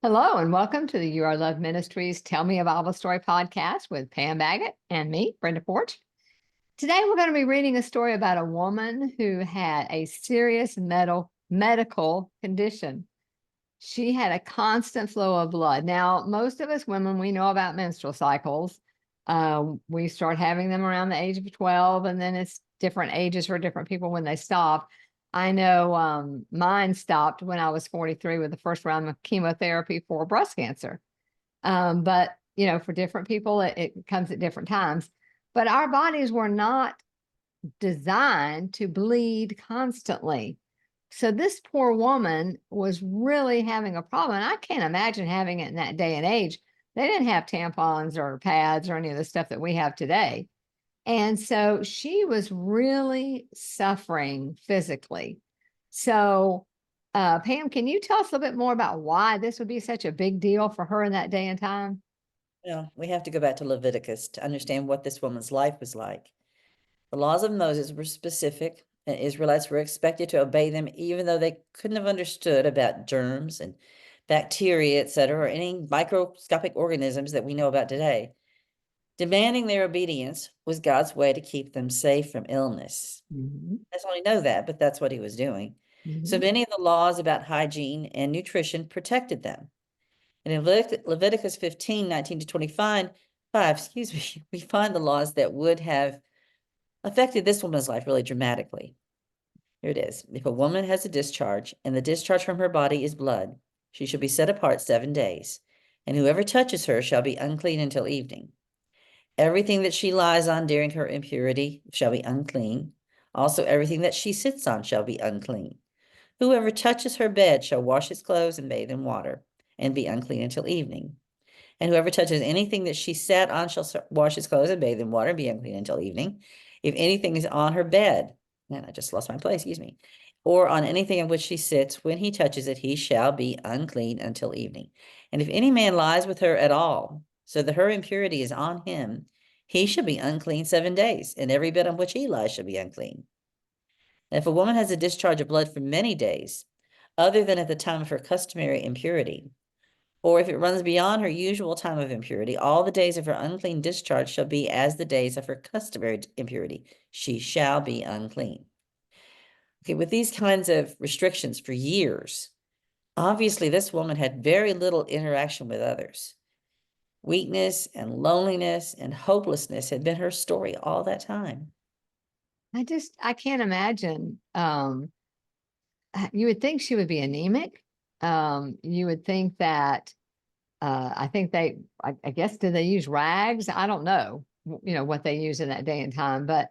Hello and welcome to the You Are Love Ministries Tell Me a Bible Story podcast with Pam Baggett and me, Brenda Porch. Today we're going to be reading a story about a woman who had a serious medical condition. She had a constant flow of blood. Now, most of us women, we know about menstrual cycles. We start having them around the age of 12, and then it's different ages for different people when they stop. I know mine stopped when I was 43 with the first round of chemotherapy for breast cancer. But, for different people, it comes at different times. But our bodies were not designed to bleed constantly. So this poor woman was really having a problem. And I can't imagine having it in that day and age. They didn't have tampons or pads or any of the stuff that we have today. And so she was really suffering physically. So, Pam, can you tell us a little bit more about why this would be such a big deal for her in that day and time? Well, we have to go back to Leviticus to understand what this woman's life was like. The laws of Moses were specific, and Israelites were expected to obey them even though they couldn't have understood about germs and bacteria, etc., or any microscopic organisms that we know about today. Demanding their obedience was God's way to keep them safe from illness. Mhm, I only know that, but that's what he was doing. So mhm. many of the laws about hygiene and nutrition protected them. And in Leviticus 15, 19 to 25, we find the laws that would have affected this woman's life really dramatically. Here it is. If a woman has a discharge and the discharge from her body is blood, she shall be set apart 7 days, and whoever touches her shall be unclean until evening. Everything that she lies on during her impurity shall be unclean. Also, everything that she sits on shall be unclean. Whoever touches her bed shall wash his clothes and bathe in water, and be unclean until evening. And whoever touches anything that she sat on shall wash his clothes and bathe in water and be unclean until evening. If anything is on her bed, and I just lost my place, excuse me, or on anything on which she sits, when he touches it, he shall be unclean until evening. And if any man lies with her at all, so that her impurity is on him, he shall be unclean 7 days, and every bed on which he lies shall be unclean. And if a woman has a discharge of blood for many days, other than at the time of her customary impurity, or if it runs beyond her usual time of impurity, all the days of her unclean discharge shall be as the days of her customary impurity. She shall be unclean. Okay, with these kinds of restrictions for years, obviously this woman had very little interaction with others. Weakness and loneliness and hopelessness had been her story all that time. I can't imagine. You would think she would be anemic. You would think that, I think I guess, do they use rags? I don't know, what they use in that day and time, but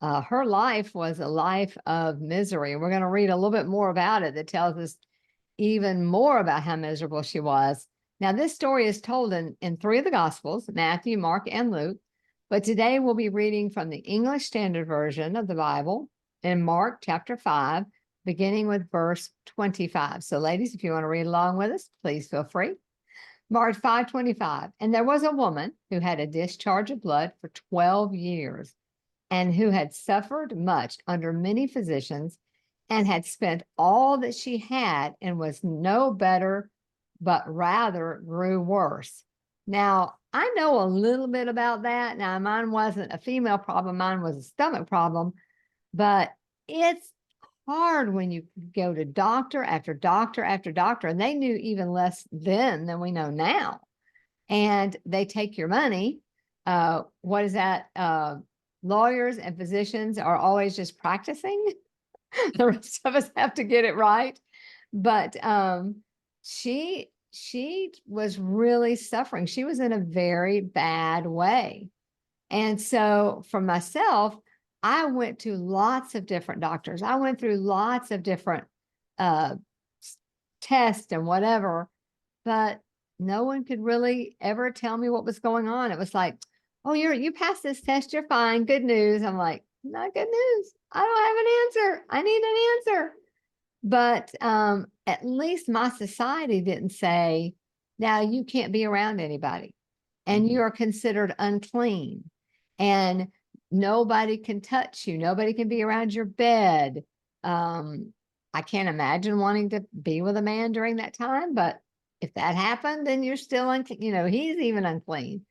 her life was a life of misery. And we're going to read a little bit more about it that tells us even more about how miserable she was. Now, this story is told in three of the Gospels, Matthew, Mark, and Luke. But today we'll be reading from the English Standard Version of the Bible in Mark chapter 5, beginning with verse 25. So, ladies, if you want to read along with us, please feel free. Mark 5:25. And there was a woman who had a discharge of blood for 12 years and who had suffered much under many physicians and had spent all that she had and was no better, but rather grew worse. Now, I know a little bit about that. Now, mine wasn't a female problem, mine was a stomach problem, but it's hard when you go to doctor after doctor after doctor, and they knew even less then than we know now. And they take your money. What is that? Lawyers and physicians are always just practicing. The rest of us have to get it right. But she was really suffering. She was in a very bad way. And so for myself, I went to lots of different doctors. I went through lots of different uh, tests and whatever, but no one could really ever tell me what was going on. It was like, oh, you passed this test, you're fine. Good news. I'm like, not good news. I don't have an answer. I need an answer. But at least my society didn't say, now you can't be around anybody and you are considered unclean and nobody can touch you. Nobody can be around your bed. I can't imagine wanting to be with a man during that time, but if that happened, then you're still unclean. He's even unclean.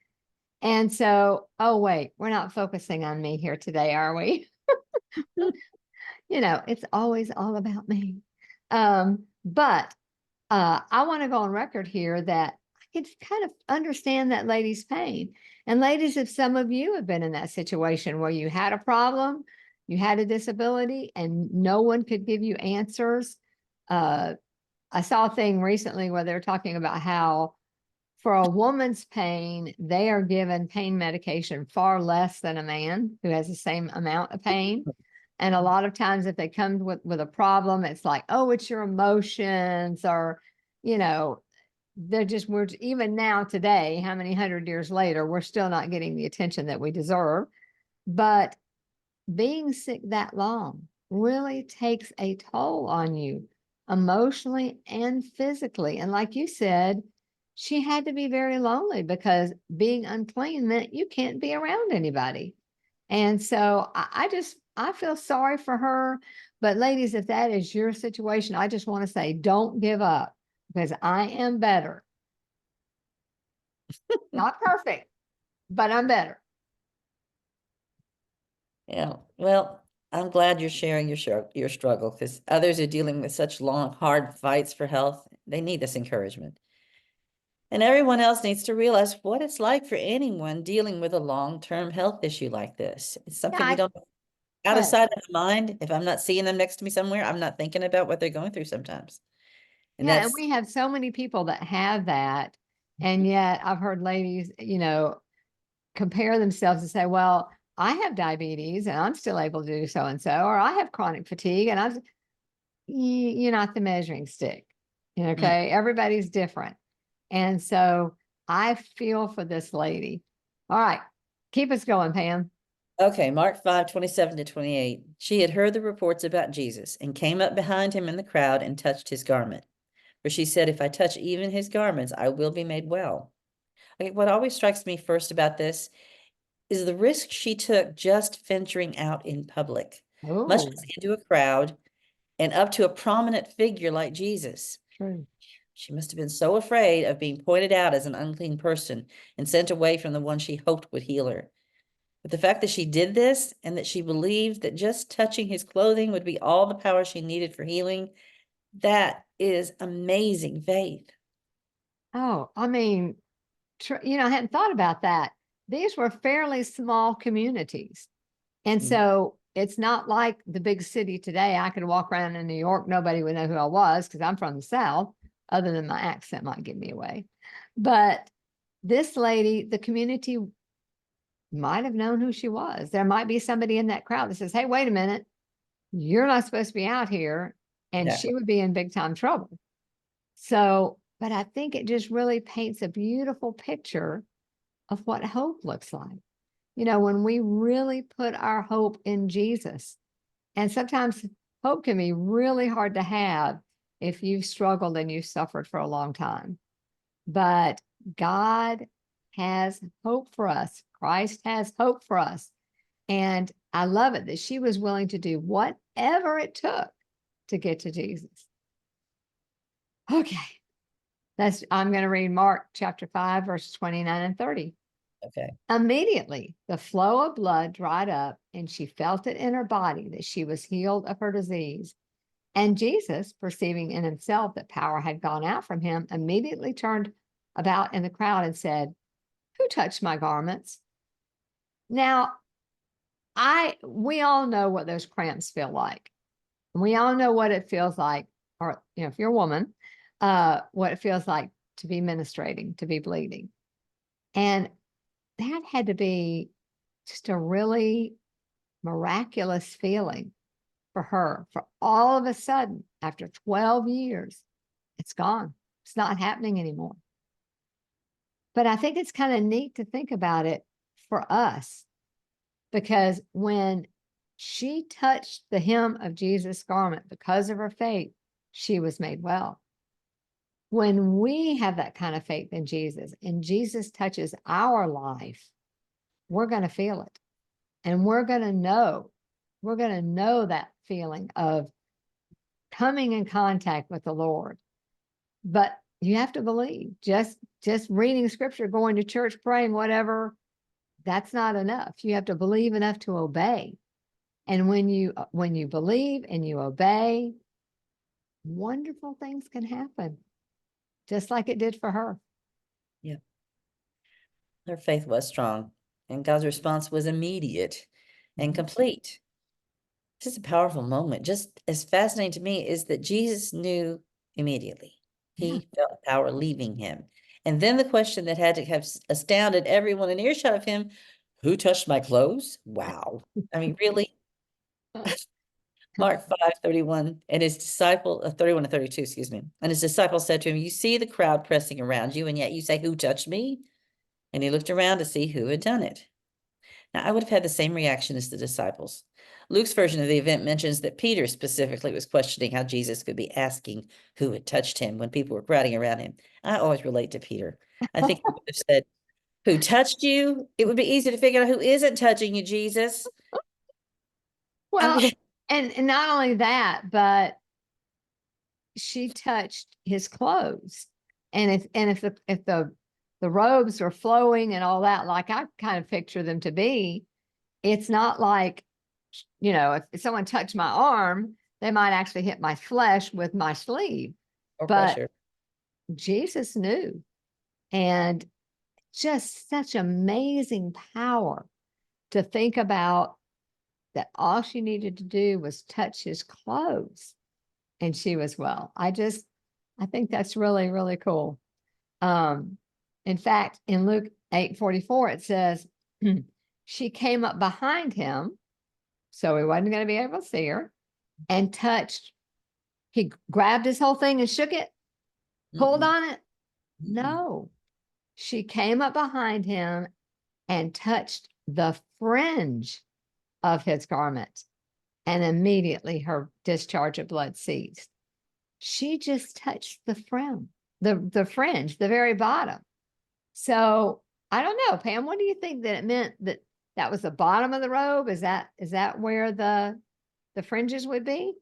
And so, oh, wait, we're not focusing on me here today, are we? It's always all about me. But I want to go on record here that I can kind of understand that lady's pain. And ladies, if some of you have been in that situation where you had a problem, you had a disability, and no one could give you answers. I saw a thing recently where they're talking about how for a woman's pain, they are given pain medication far less than a man who has the same amount of pain. And a lot of times if they come with a problem, it's like, oh, it's your emotions, or, we're even now today, how many 100 years later, we're still not getting the attention that we deserve. But being sick that long really takes a toll on you emotionally and physically. And like you said, she had to be very lonely because being unclean meant you can't be around anybody. And so I feel sorry for her. But ladies, if that is your situation, I just want to say, don't give up, because I am better. Not perfect, but I'm better. Yeah, well, I'm glad you're sharing your struggle, because others are dealing with such long, hard fights for health. They need this encouragement. And everyone else needs to realize what it's like for anyone dealing with a long-term health issue like this. It's Yeah, something we don't, out of but sight, out of mind. If I'm not seeing them next to me somewhere, I'm not thinking about what they're going through sometimes. And yeah, and that's, we have so many people that have that. And yet I've heard ladies, compare themselves and say, well, I have diabetes and I'm still able to do so and so, or I have chronic fatigue and you're not the measuring stick. mm, Okay. Everybody's different. And so I feel for this lady. All right. Keep us going, Pam. okay, Mark 5:27-28. She had heard the reports about Jesus and came up behind him in the crowd and touched his garment. For she said, if I touch even his garments, I will be made well. Okay, what always strikes me first about this is the risk she took just venturing out in public, much Oh, less into a crowd and up to a prominent figure like Jesus. true. She must have been so afraid of being pointed out as an unclean person and sent away from the one she hoped would heal her. But the fact that she did this and that she believed that just touching his clothing would be all the power she needed for healing, that is amazing faith. Oh, I mean, I hadn't thought about that. These were fairly small communities. And Mm, so it's not like the big city today. I could walk around in New York, nobody would know who I was because I'm from the South, other than my accent might give me away. But this lady, the community might have known who she was. There might be somebody in that crowd that says, hey, wait a minute, you're not supposed to be out here. And exactly. she would be in big time trouble. So, but I think it just really paints a beautiful picture of what hope looks like. When we really put our hope in Jesus, and sometimes hope can be really hard to have if you've struggled and you've suffered for a long time. But God has hope for us. Christ has hope for us. And I love it that she was willing to do whatever it took to get to Jesus. Okay. I'm going to read Mark chapter 5, verses 29 and 30. Okay. Immediately, the flow of blood dried up, and she felt it in her body that she was healed of her disease. And Jesus, perceiving in himself that power had gone out from him, immediately turned about in the crowd and said, who touched my garments? Now, we all know what those cramps feel like. We all know what it feels like, or if you're a woman, what it feels like to be menstruating, to be bleeding. And that had to be just a really miraculous feeling for her. For all of a sudden, after 12 years, it's gone. It's not happening anymore. But I think it's kind of neat to think about it for us, because when she touched the hem of Jesus' garment because of her faith, she was made well. When we have that kind of faith in Jesus and Jesus touches our life, we're going to feel it. And we're going to know that feeling of coming in contact with the Lord. But you have to believe. Just reading scripture, going to church, praying, whatever, that's not enough. You have to believe enough to obey. And when you believe and you obey, wonderful things can happen, just like it did for her. Yeah. Her faith was strong, and God's response was immediate and complete. This is a powerful moment. Just as fascinating to me is that Jesus knew immediately. Yeah. He felt power leaving him. And then the question that had to have astounded everyone in earshot of him, who touched my clothes? Wow. I mean, really? Mark 5:31, and his disciple, 31 to 32, excuse me. And his disciples said to him, you see the crowd pressing around you, and yet you say, who touched me? And he looked around to see who had done it. Now, I would have had the same reaction as the disciples. Luke's version of the event mentions that Peter specifically was questioning how Jesus could be asking who had touched him when people were crowding around him. I always relate to Peter. I think he would have said, who touched you? It would be easy to figure out who isn't touching you, Jesus. I Well, mean, and not only that, but she touched his clothes. And if the robes are flowing and all that, like I kind of picture them to be, it's not like, if someone touched my arm, they might actually hit my flesh with my sleeve. or But pressure. Jesus knew, and just such amazing power to think about that all she needed to do was touch his clothes and she was well. I think that's really, really cool. In fact, in Luke 8:44, it says, she came up behind him, so he wasn't going to be able to see her, and he grabbed his whole thing and shook it, pulled Mm-mm, on it. mm-mm. No, she came up behind him and touched the fringe of his garment, and immediately her discharge of blood ceased. She just touched the fringe, the very bottom. So I don't know, Pam, what do you think that it meant, that was the bottom of the robe? Is that where the fringes would be?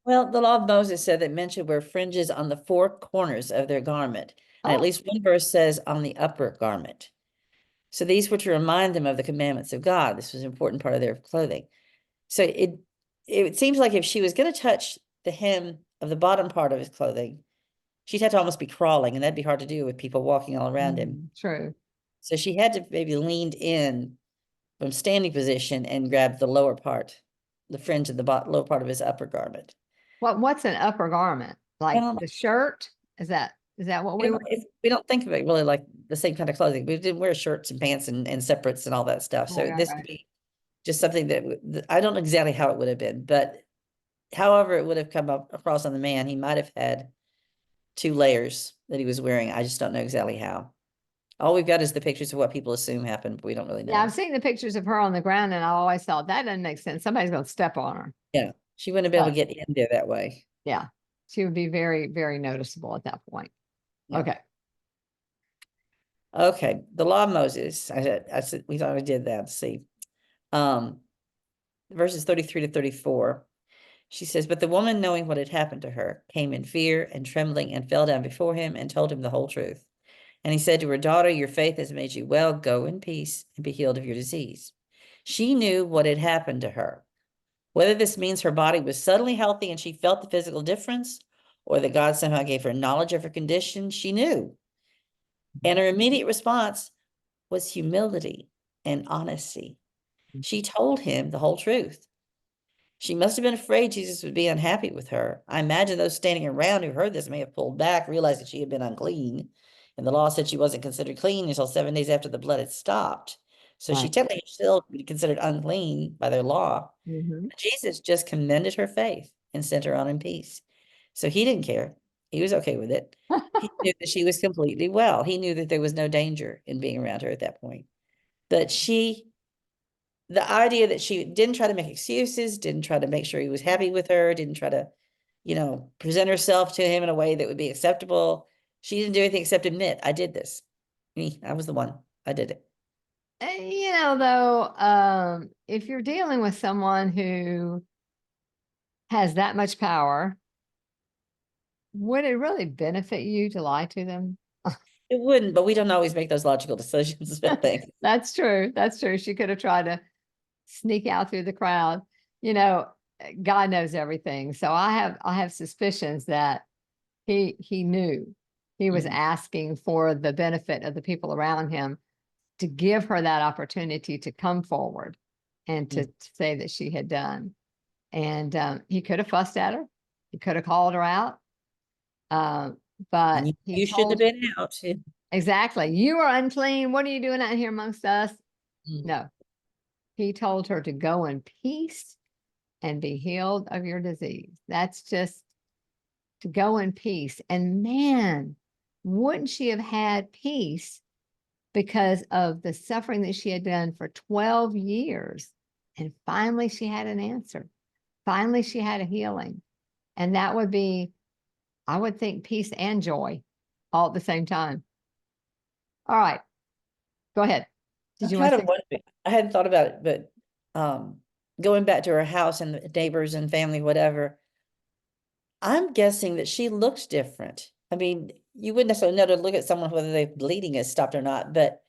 Well, the law of Moses said that men should wear fringes on the four corners of their garment. And at Oh, least one verse says on the upper garment. So these were to remind them of the commandments of God. This was an important part of their clothing. So it seems like if she was going to touch the hem of the bottom part of his clothing, she'd have to almost be crawling, and that'd be hard to do with people walking all around him. true. So she had to maybe leaned in from standing position and grab the lower part, the fringe of the lower part of his upper garment. What's an upper garment? Like Well, the shirt? Is that what we were? we don't think of it really like the same kind of clothing. We didn't wear shirts and pants and separates and all that stuff. Right, So right, this would right. be just something that I don't know exactly how it would have been, but however it would have come up across on the man, he might have had two layers that he was wearing. I just don't know exactly how. All we've got is the pictures of what people assume happened, but we don't really Yeah, I've know. seen the pictures of her on the ground, and I always thought that doesn't make sense. Somebody's going to step on her. Yeah, she wouldn't be able to But get in there that way. yeah, she would be very, very noticeable at that point. Yeah. Okay. Okay, the law of Moses. I said we already did that. Let's see. Um, verses 33 to 34. She says, but the woman, knowing what had happened to her, came in fear and trembling and fell down before him and told him the whole truth. And he said to her, daughter, your faith has made you well. Go in peace and be healed of your disease. She knew what had happened to her. Whether this means her body was suddenly healthy and she felt the physical difference, or that God somehow gave her knowledge of her condition, she knew. And her immediate response was humility and honesty. She told him the whole truth. She must have been afraid Jesus would be unhappy with her. I imagine those standing around who heard this may have pulled back, realized that she had been unclean. And the law said she wasn't considered clean until 7 days after the blood had stopped. So she Right. technically still be considered unclean by their law. Mm-hmm. Jesus just commended her faith and sent her on in peace. So he didn't care. He was okay with it. He knew that she was completely well. He knew that there was no danger in being around her at that point. That the idea that she didn't try to make excuses, didn't try to make sure he was happy with her, didn't try to, present herself to him in a way that would be acceptable. She didn't do anything except admit, I did this. Me, I was the one. I did it. Though, if you're dealing with someone who has that much power, would it really benefit you to lie to them? It wouldn't, but we don't always make those logical decisions, I think. That's true. That's true. She could have tried to sneak out through the crowd. You know, God knows everything. So I have suspicions that he knew he was Mhm. asking for the benefit of the people around him to give her that opportunity to come forward and to say that she had done. And he could have fussed at her. He could have called her out. But he You shouldn't have told been out. exactly, you are unclean. What are you doing out here amongst us? Mm. No, he told her to go in peace and be healed of your disease. That's just to go in peace. And man, wouldn't she have had peace because of the suffering that she had done for 12 years? And finally, she had an answer. Finally, she had a healing. And that would be, I would think, peace and joy all at the same time. All right, go ahead. Did I'm you want kind to of say? wondering, I hadn't thought about it, but going back to her house and the neighbors and family, whatever, I'm guessing that she looks different. I mean, you wouldn't necessarily know to look at someone whether their bleeding has stopped or not, but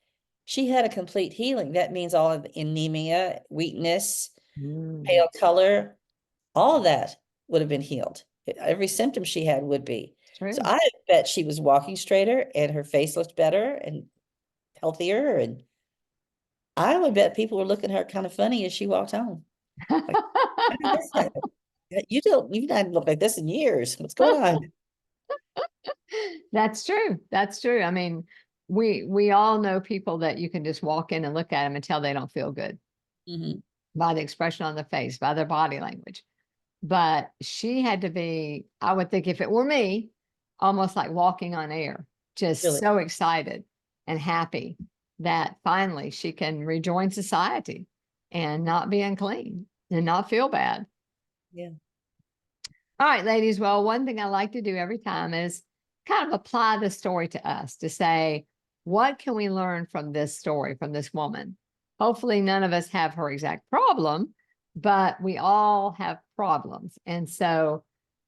she had a complete healing. That means all of the anemia, weakness, Mm, pale color, all of that would have been healed. Every symptom she had would be. So true. I bet she was walking straighter and her face looked better and healthier. And I would bet people were looking at her kind of funny as she walked home. Like, how did this happen? You've not looked like this in years. What's going on? That's true. That's true. I mean, we all know people that you can just walk in and look at them and tell they don't feel good Mhm. by the expression on the face, by their body language. But she had to be, I would think if it were me, almost like walking on air, just Really? so excited and happy that finally she can rejoin society and not be unclean and not feel bad. Yeah. All right, ladies. Well, one thing I like to do every time is kind of apply the story to us to say, what can we learn from this story, from this woman? Hopefully, none of us have her exact problem, but we all have problems. And so,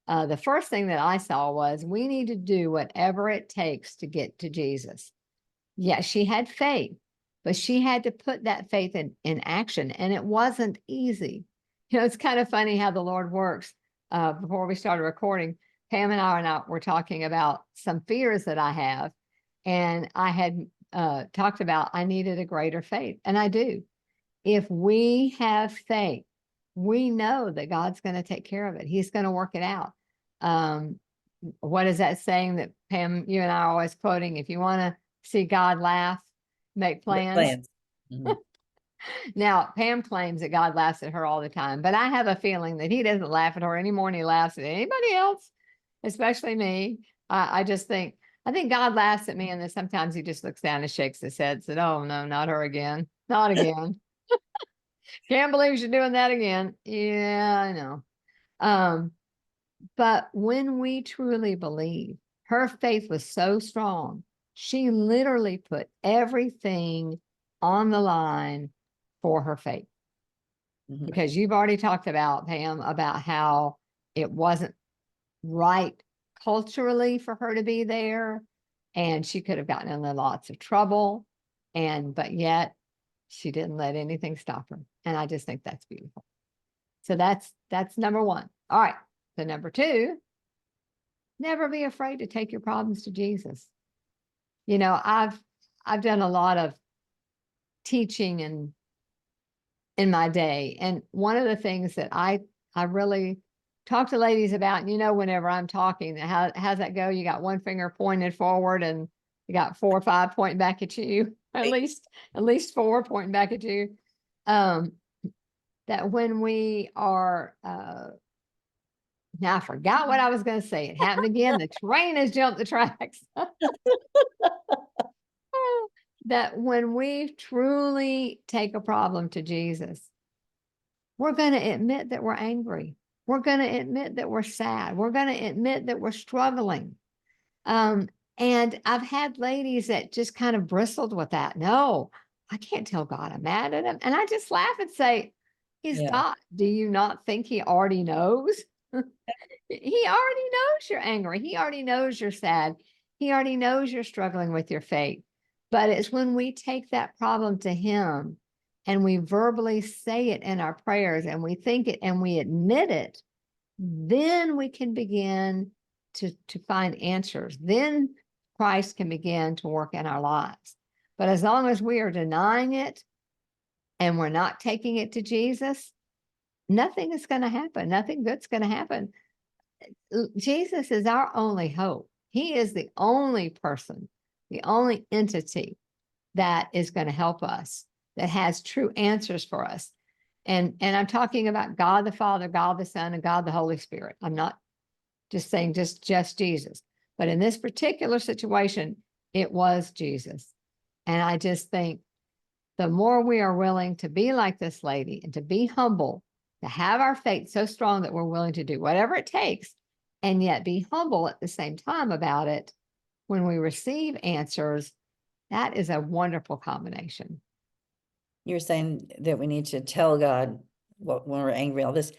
the first thing that I saw was we need to do whatever it takes to get to Jesus. Yeah, she had faith, but she had to put that faith in action, and it wasn't easy. You know, it's kind of funny how the Lord works. Before we started recording, Pam and I were talking about some fears that I have, and I had talked about I needed a greater faith, and I do. If we have faith, we know that God's going to take care of it. He's going to work it out. Um, what is that saying that Pam, you and I are always quoting? If you want to see God laugh, make Make plans. plans. Mhm. Now, Pam claims that God laughs at her all the time, but I have a feeling that he doesn't laugh at her any more than he laughs at anybody else, especially me. I just think, I think God laughs at me, and then sometimes he just looks down and shakes his head, said, "Oh no, not her again, not again. Can't believe she's doing that again." Yeah, I know. Um, but when we truly believe, her faith was so strong, she literally put everything on the line for her faith. Mhm. Because you've already talked about, Pam, about how it wasn't right culturally for her to be there, and she could have gotten in lots of trouble, but yet she didn't let anything stop her. And I just think that's beautiful. So that's number one. All right. So number two, never be afraid to take your problems to Jesus. You know, I've done a lot of teaching and in my day, and one of the things that I really talk to ladies about, and you know, whenever I'm talking, how's that go? You got one finger pointed forward, and you got 4 or 5 pointing back at you, at least 4 pointing back at you. Um, that when we are now I forgot what I was going to say. It happened again. The train has jumped the tracks. That when we truly take a problem to Jesus, we're going to admit that we're angry. We're going to admit that we're sad. We're going to admit that we're struggling. Um, and I've had ladies that just kind of bristled with that. No, I can't tell God I'm mad at him. And I just laugh and say, He's Yeah. God. Do you not think He already knows? He already knows you're angry. He already knows you're sad. He already knows you're struggling with your faith. But it's when we take that problem to him and we verbally say it in our prayers and we think it and we admit it, then we can begin to find answers. Then Christ can begin to work in our lives. But as long as we are denying it and we're not taking it to Jesus, nothing is going to happen. Nothing good's going to happen. Jesus is our only hope. He is the only person, the only entity that is going to help us, that has true answers for us. And I'm talking about God the Father, God the Son, and God the Holy Spirit. I'm not just saying just Jesus. But in this particular situation, it was Jesus. And I just think the more we are willing to be like this lady and to be humble, to have our faith so strong that we're willing to do whatever it takes, and yet be humble at the same time about it, when we receive answers, that is a wonderful combination. You're saying that we need to tell God what when we're angry, all this.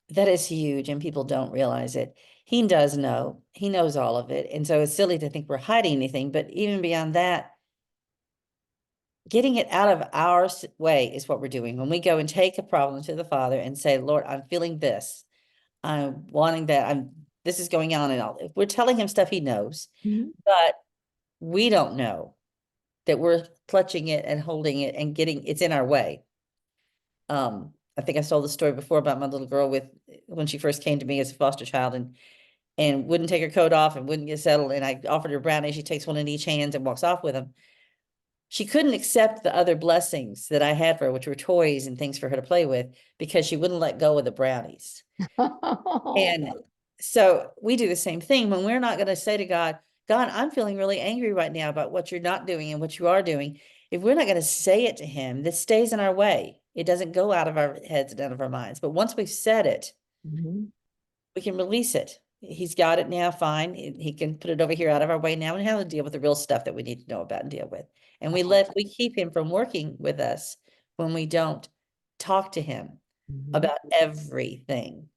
That is huge, and people don't realize it. He does know. He knows all of it. And so it's silly to think we're hiding anything. But even beyond that, getting it out of our way is what we're doing. When we go and take a problem to the Father and say, Lord, I'm feeling this. I'm wanting that. This is going on and all. If we're telling him stuff he knows, but we don't know that we're clutching it and holding it and getting it's in our way. I think I told the story before about my little girl when she first came to me as a foster child and wouldn't take her coat off and wouldn't get settled. And I offered her brownies. She takes one in each hand and walks off with them. She couldn't accept the other blessings that I had for her, which were toys and things for her to play with, because she wouldn't let go of the brownies. And so we do the same thing when we're not going to say to God, God, I'm feeling really angry right now about what you're not doing and what you are doing. If we're not going to say it to him, this stays in our way. It doesn't go out of our heads and out of our minds. But once we've said it, we can release it. He's got it now, fine. He can put it over here out of our way now and have to deal with the real stuff that we need to know about and deal with. And we keep him from working with us when we don't talk to him about everything,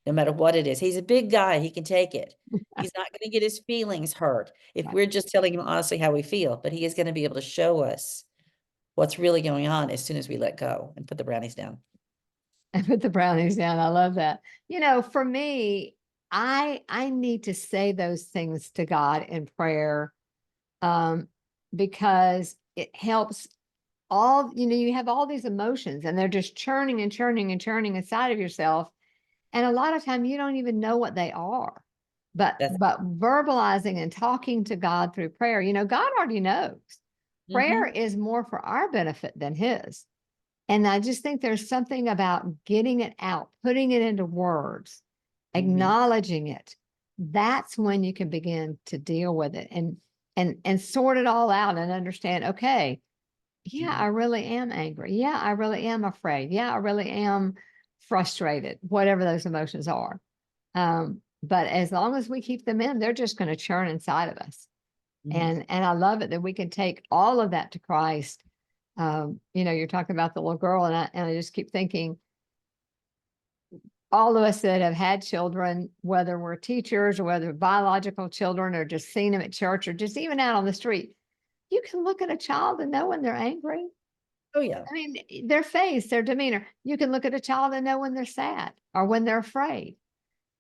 no matter what it is. He's a big guy. He can take it. He's not going to get his feelings hurt if we're just telling him honestly how we feel, but he is going to be able to show us what's really going on as soon as we let go and put the brownies down. And put the brownies down. I love that. For me, I need to say those things to God in prayer, because it helps you have all these emotions and they're just churning and churning and churning inside of yourself. And a lot of time you don't even know what they are, but verbalizing and talking to God through prayer, God already knows. Prayer is more for our benefit than his. And I just think there's something about getting it out, putting it into words, acknowledging it. That's when you can begin to deal with it and sort it all out and understand, okay, yeah, I really am angry. Yeah, I really am afraid. Yeah, I really am frustrated, whatever those emotions are. But as long as we keep them in, they're just going to churn inside of us. And I love it that we can take all of that to Christ. You're talking about the little girl, and I just keep thinking, all of us that have had children, whether we're teachers or whether biological children or just seen them at church or just even out on the street, you can look at a child and know when they're angry. Oh, yeah. I mean, their face, their demeanor. You can look at a child and know when they're sad or when they're afraid.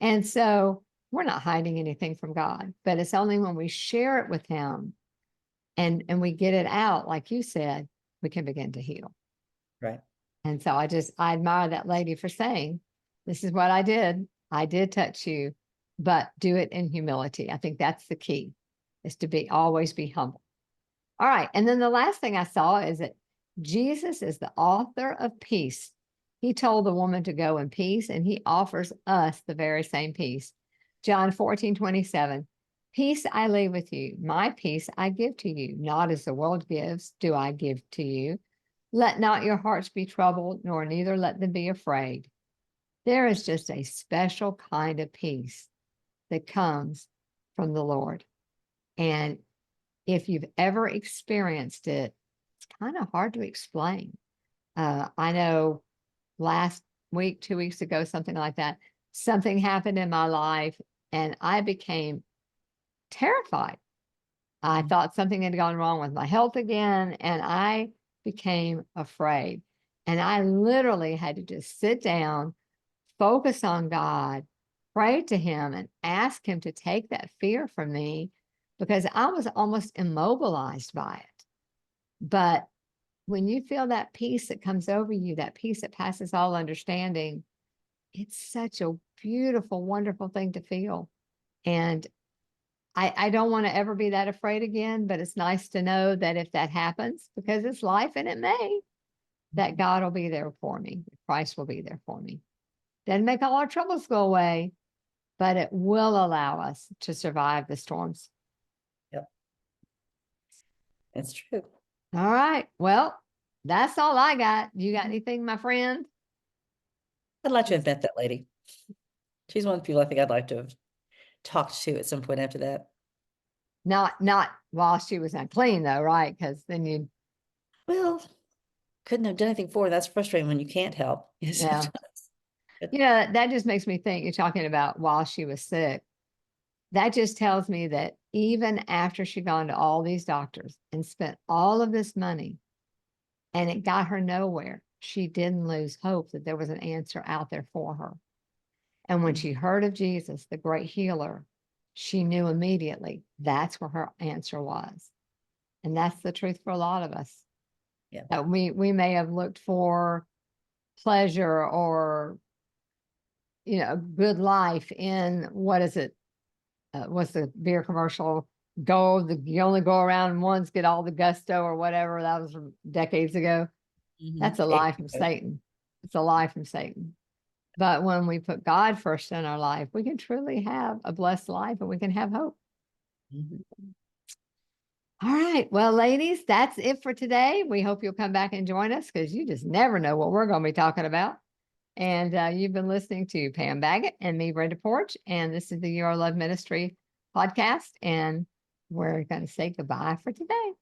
And so we're not hiding anything from God, but it's only when we share it with him and we get it out, like you said, we can begin to heal. Right. And so I admire that lady for saying, this is what I did. I did touch you, but do it in humility. I think that's the key, is to always be humble. All right. And then the last thing I saw is that Jesus is the author of peace. He told the woman to go in peace, and he offers us the very same peace. John 14:27, peace I leave with you. My peace I give to you. Not as the world gives, do I give to you. Let not your hearts be troubled, nor neither let them be afraid. There is just a special kind of peace that comes from the Lord. And if you've ever experienced it, it's kind of hard to explain. I know last week, 2 weeks ago, something like that, something happened in my life and I became terrified. I thought something had gone wrong with my health again, and I became afraid. And I literally had to just sit down, focus on God, pray to Him, and ask Him to take that fear from me because I was almost immobilized by it. But when you feel that peace that comes over you, that peace that passes all understanding, it's such a beautiful, wonderful thing to feel. And I don't want to ever be that afraid again, but it's nice to know that if that happens, because it's life and it may, that God will be there for me. Christ will be there for me. Doesn't make all our troubles go away, but it will allow us to survive the storms. Yep. It's true. All right. Well, that's all I got. You got anything, my friend? I'd like to have met that lady. She's one of the people I think I'd like to have talked to at some point after that. Not while she was unclean though, right? Because then you, Well, couldn't have done anything for her. That's frustrating when you can't help. yeah. That just makes me think you're talking about while she was sick. That just tells me that even after she'd gone to all these doctors and spent all of this money and it got her nowhere, she didn't lose hope that there was an answer out there for her. And when she heard of Jesus, the great healer, she knew immediately that's where her answer was. And that's the truth for a lot of us. Yeah. That we may have looked for pleasure or, good life in, what is it? What's the beer commercial? You only go around once, get all the gusto or whatever. That was from decades ago. That's a lie from Satan. It's a lie from Satan. But when we put God first in our life, we can truly have a blessed life and we can have hope. All right. Well, ladies, that's it for today. We hope you'll come back and join us because you just never know what we're going to be talking about. And you've been listening to Pam Baggett and me, Brenda Porch. And this is the Your Love Ministry podcast. And we're going to say goodbye for today.